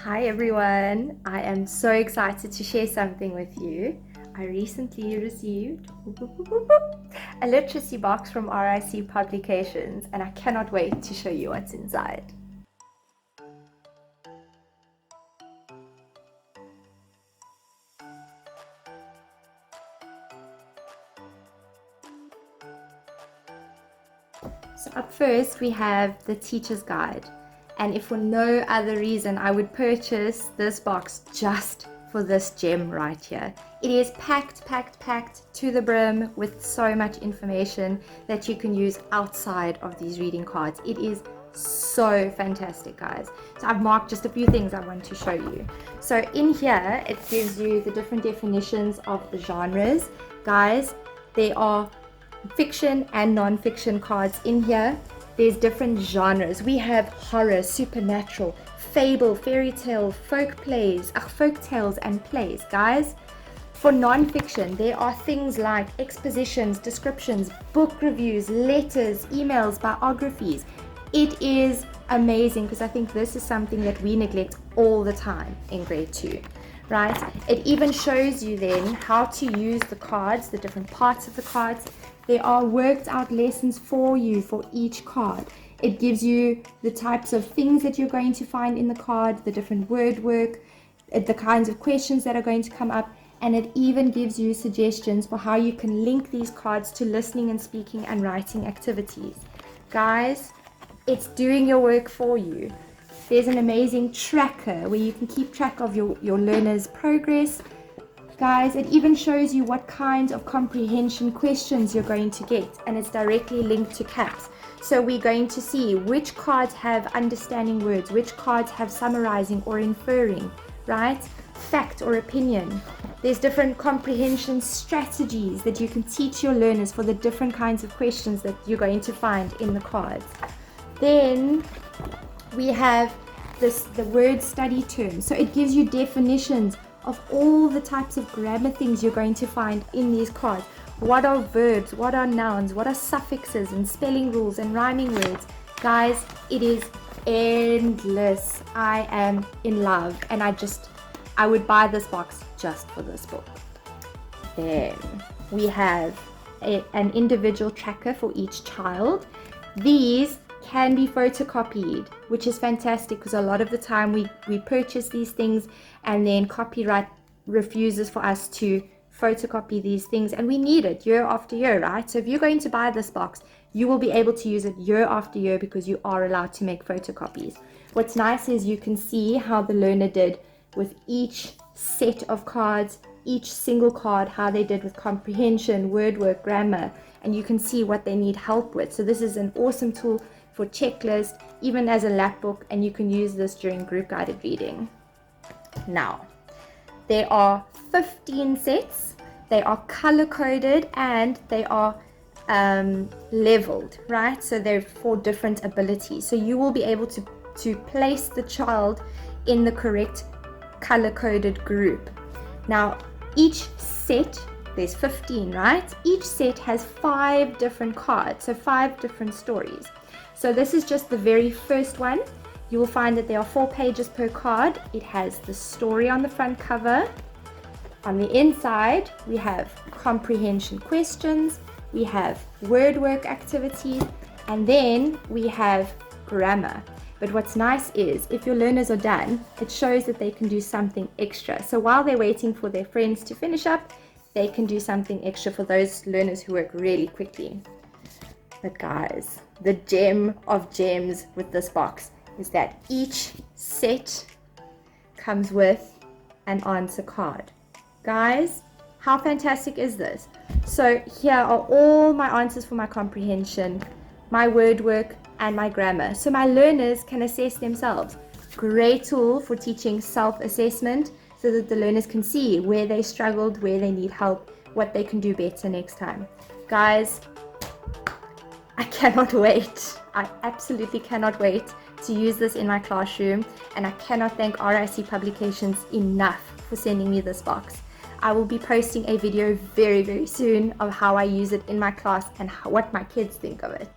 Hi everyone, I am so excited to share something with you. I recently received a literacy box from RIC Publications and I cannot wait to show you what's inside. So up first we have the teacher's guide, and if for no other reason I would purchase this box just for this gem right here. It is packed to the brim with so much information that you can use outside of these reading cards. It is so fantastic, guys. So I've marked just a few things I want to show you. So in here it gives you the different definitions of the genres. Guys, there are fiction and non-fiction cards in here. There's different genres. We have horror, supernatural, fable, fairy tale, folk tales and plays. Guys, for non-fiction there are things like expositions, descriptions, book reviews, letters, emails, biographies. It is amazing because I think this is something that we neglect all the time in grade 2. Right? It even shows you then how to use the cards, the different parts of the cards. There are worked out lessons for you for each card. It gives you the types of things that you're going to find in the card, the different word work, the kinds of questions that are going to come up, and it even gives you suggestions for how you can link these cards to listening and speaking and writing activities. Guys, it's doing your work for you. There's an amazing tracker where you can keep track of your learners' progress. Guys, it even shows you what kinds of comprehension questions you're going to get, and it's directly linked to CAPS. So we're going to see which cards have understanding words, which cards have summarizing or inferring, right? Fact or opinion. There's different comprehension strategies that you can teach your learners for the different kinds of questions that you're going to find in the cards. Then we have the word study terms. So it gives you definitions of all the types of grammar things you're going to find in these cards. What are verbs? What are nouns? What are suffixes and spelling rules and rhyming words? Guys, it is endless. I am in love, and I would buy this box just for this book. Then we have an individual tracker for each child. These can be photocopied, which is fantastic because a lot of the time we purchase these things and then copyright refuses for us to photocopy these things, and we need it year after year, right? So if you're going to buy this box, you will be able to use it year after year because you are allowed to make photocopies. What's nice is you can see how the learner did with each set of cards, each single card, how they did with comprehension, word work, grammar, and you can see what they need help with. So this is an awesome tool for checklist, even as a lap book, and you can use this during group guided reading. Now, there are 15 sets. They are color coded and they are leveled, right? So they're for different abilities. So you will be able to place the child in the correct color coded group. Now, each set, there's 15, right? Each set has 5 different cards, so 5 different stories. So this is just the very first one. You will find that there are 4 pages per card. It has the story on the front cover. On the inside, we have comprehension questions, we have word work activities, and then we have grammar. But what's nice is if your learners are done, it shows that they can do something extra. So while they're waiting for their friends to finish up, they can do something extra for those learners who work really quickly. But guys, the gem of gems with this box is that each set comes with an answer card. Guys, how fantastic is this? So here are all my answers for my comprehension, my word work, and my grammar. So my learners can assess themselves. Great tool for teaching self-assessment so that the learners can see where they struggled, where they need help, what they can do better next time. Guys, I cannot wait. I absolutely cannot wait to use this in my classroom, and I cannot thank RIC Publications enough for sending me this box. I will be posting a video very soon of how I use it in my class and what my kids think of it.